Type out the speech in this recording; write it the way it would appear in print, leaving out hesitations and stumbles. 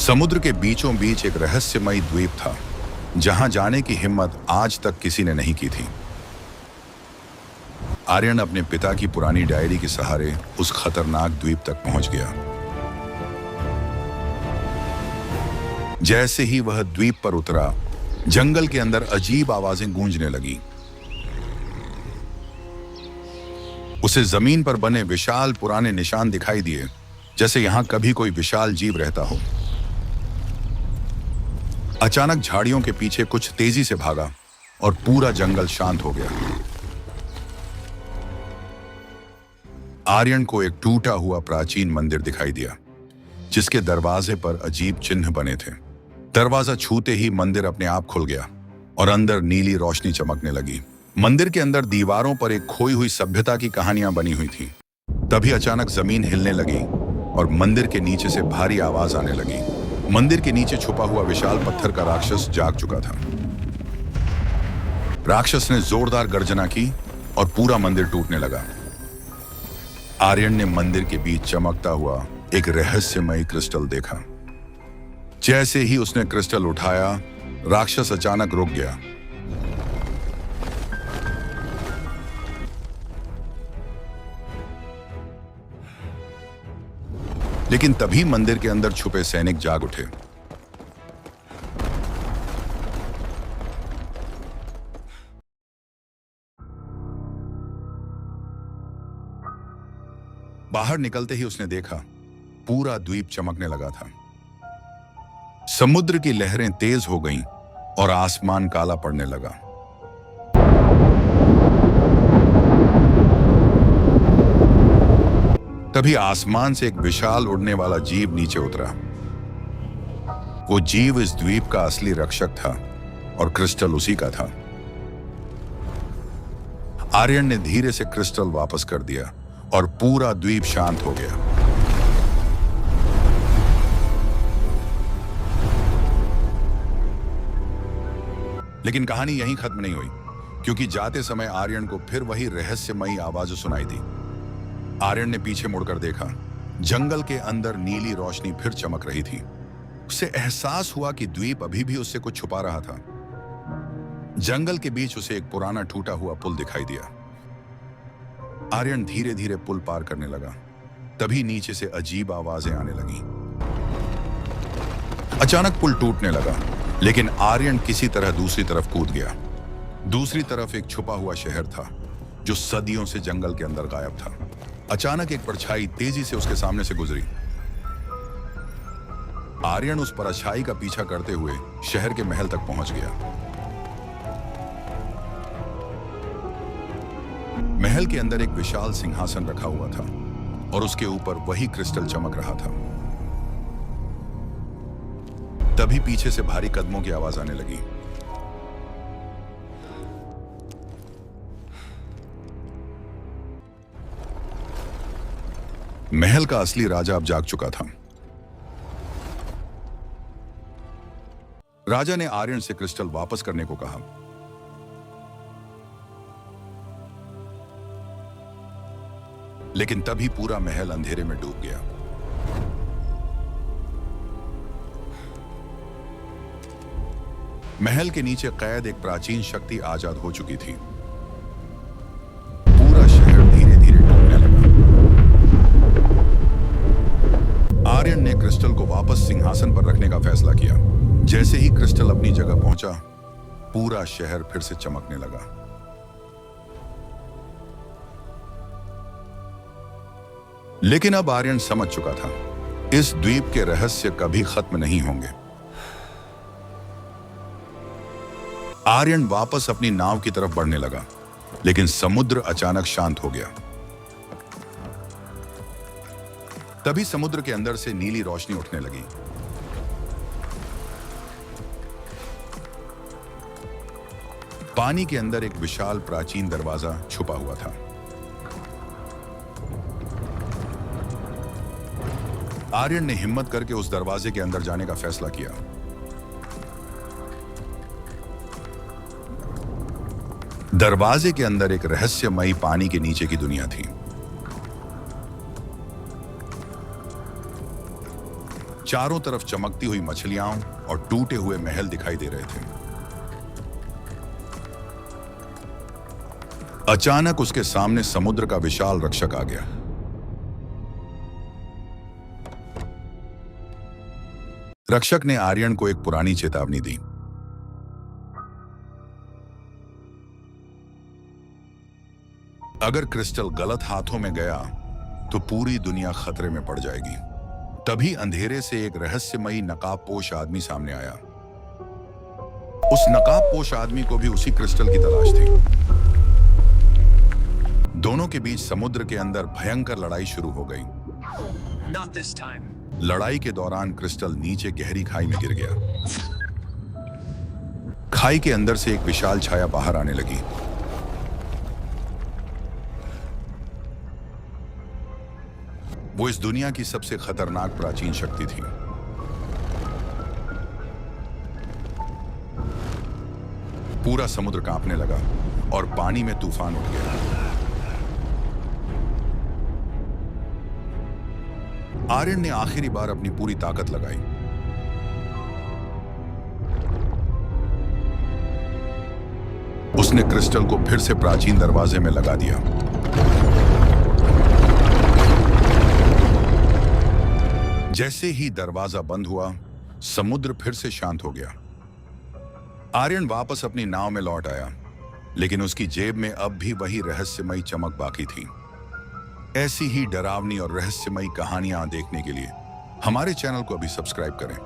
समुद्र के बीचों बीच एक रहस्यमयी द्वीप था जहां जाने की हिम्मत आज तक किसी ने नहीं की थी। आर्यन अपने पिता की पुरानी डायरी के सहारे उस खतरनाक द्वीप तक पहुंच गया। जैसे ही वह द्वीप पर उतरा, जंगल के अंदर अजीब आवाजें गूंजने लगी। उसे जमीन पर बने विशाल पुराने निशान दिखाई दिए, जैसे यहां कभी कोई विशाल जीव रहता हो। अचानक झाड़ियों के पीछे कुछ तेजी से भागा और पूरा जंगल शांत हो गया। आर्यन को एक टूटा हुआ प्राचीन मंदिर दिखाई दिया, जिसके दरवाजे पर अजीब चिन्ह बने थे। दरवाजा छूते ही मंदिर अपने आप खुल गया और अंदर नीली रोशनी चमकने लगी। मंदिर के अंदर दीवारों पर एक खोई हुई सभ्यता की कहानियां बनी हुई थी। तभी अचानक जमीन हिलने लगी और मंदिर के नीचे से भारी आवाज आने लगी। मंदिर के नीचे छुपा हुआ विशाल पत्थर का राक्षस जाग चुका था। राक्षस ने जोरदार गर्जना की और पूरा मंदिर टूटने लगा। आर्यन ने मंदिर के बीच चमकता हुआ एक रहस्यमयी क्रिस्टल देखा। जैसे ही उसने क्रिस्टल उठाया, राक्षस अचानक रुक गया। लेकिन तभी मंदिर के अंदर छुपे सैनिक जाग उठे। बाहर निकलते ही उसने देखा, पूरा द्वीप चमकने लगा था। समुद्र की लहरें तेज हो गईं और आसमान काला पड़ने लगा। तभी आसमान से एक विशाल उड़ने वाला जीव नीचे उतरा। वो जीव इस द्वीप का असली रक्षक था और क्रिस्टल उसी का था। आर्यन ने धीरे से क्रिस्टल वापस कर दिया और पूरा द्वीप शांत हो गया। लेकिन कहानी यहीं खत्म नहीं हुई, क्योंकि जाते समय आर्यन को फिर वही रहस्यमयी आवाज सुनाई दी। आर्यन ने पीछे मुड़कर देखा। जंगल के अंदर नीली रोशनी फिर चमक रही थी। उसे एहसास हुआ कि द्वीप अभी भी उससे कुछ छुपा रहा था। जंगल के बीच उसे एक पुराना टूटा हुआ पुल दिखाई दिया। आर्यन धीरे धीरे पुल पार करने लगा। तभी नीचे से अजीब आवाजें आने लगी। अचानक पुल टूटने लगा, लेकिन आर्यन किसी तरह दूसरी तरफ कूद गया। दूसरी तरफ एक छुपा हुआ शहर था जो सदियों से जंगल के अंदर गायब था। अचानक एक परछाई तेजी से उसके सामने से गुजरी। आर्यन उस परछाई का पीछा करते हुए शहर के महल तक पहुंच गया। महल के अंदर एक विशाल सिंहासन रखा हुआ था और उसके ऊपर वही क्रिस्टल चमक रहा था। तभी पीछे से भारी कदमों की आवाज आने लगी। महल का असली राजा अब जाग चुका था। राजा ने आर्यन से क्रिस्टल वापस करने को कहा। लेकिन तभी पूरा महल अंधेरे में डूब गया। महल के नीचे कैद एक प्राचीन शक्ति आजाद हो चुकी थी। पूरा शहर धीरे धीरे टूटने लगा। आर्यन ने क्रिस्टल को वापस सिंहासन पर रखने का फैसला किया। जैसे ही क्रिस्टल अपनी जगह पहुंचा, पूरा शहर फिर से चमकने लगा। लेकिन अब आर्यन समझ चुका था, इस द्वीप के रहस्य कभी खत्म नहीं होंगे। आर्यन वापस अपनी नाव की तरफ बढ़ने लगा, लेकिन समुद्र अचानक शांत हो गया। तभी समुद्र के अंदर से नीली रोशनी उठने लगी। पानी के अंदर एक विशाल प्राचीन दरवाजा छुपा हुआ था। आर्यन ने हिम्मत करके उस दरवाजे के अंदर जाने का फैसला किया। दरवाजे के अंदर एक रहस्यमयी पानी के नीचे की दुनिया थी। चारों तरफ चमकती हुई मछलियां और टूटे हुए महल दिखाई दे रहे थे। अचानक उसके सामने समुद्र का विशाल रक्षक आ गया। रक्षक ने आर्यन को एक पुरानी चेतावनी दी। अगर क्रिस्टल गलत हाथों में गया तो पूरी दुनिया खतरे में पड़ जाएगी। तभी अंधेरे से एक रहस्यमयी नकाबपोश आदमी सामने आया। उस नकाबपोश आदमी को भी उसी क्रिस्टल की तलाश थी। दोनों के बीच समुद्र के अंदर भयंकर लड़ाई शुरू हो गई। Not this time. लड़ाई के दौरान क्रिस्टल नीचे गहरी खाई में गिर गया। खाई के अंदर से एक विशाल छाया बाहर आने लगी। वो इस दुनिया की सबसे खतरनाक प्राचीन शक्ति थी। पूरा समुद्र कांपने लगा और पानी में तूफान उठ गया। आर्यन ने आखिरी बार अपनी पूरी ताकत लगाई। उसने क्रिस्टल को फिर से प्राचीन दरवाजे में लगा दिया। जैसे ही दरवाजा बंद हुआ, समुद्र फिर से शांत हो गया। आर्यन वापस अपनी नाव में लौट आया, लेकिन उसकी जेब में अब भी वही रहस्यमयी चमक बाकी थी। ऐसी ही डरावनी और रहस्यमयी कहानियां देखने के लिए हमारे चैनल को अभी सब्सक्राइब करें।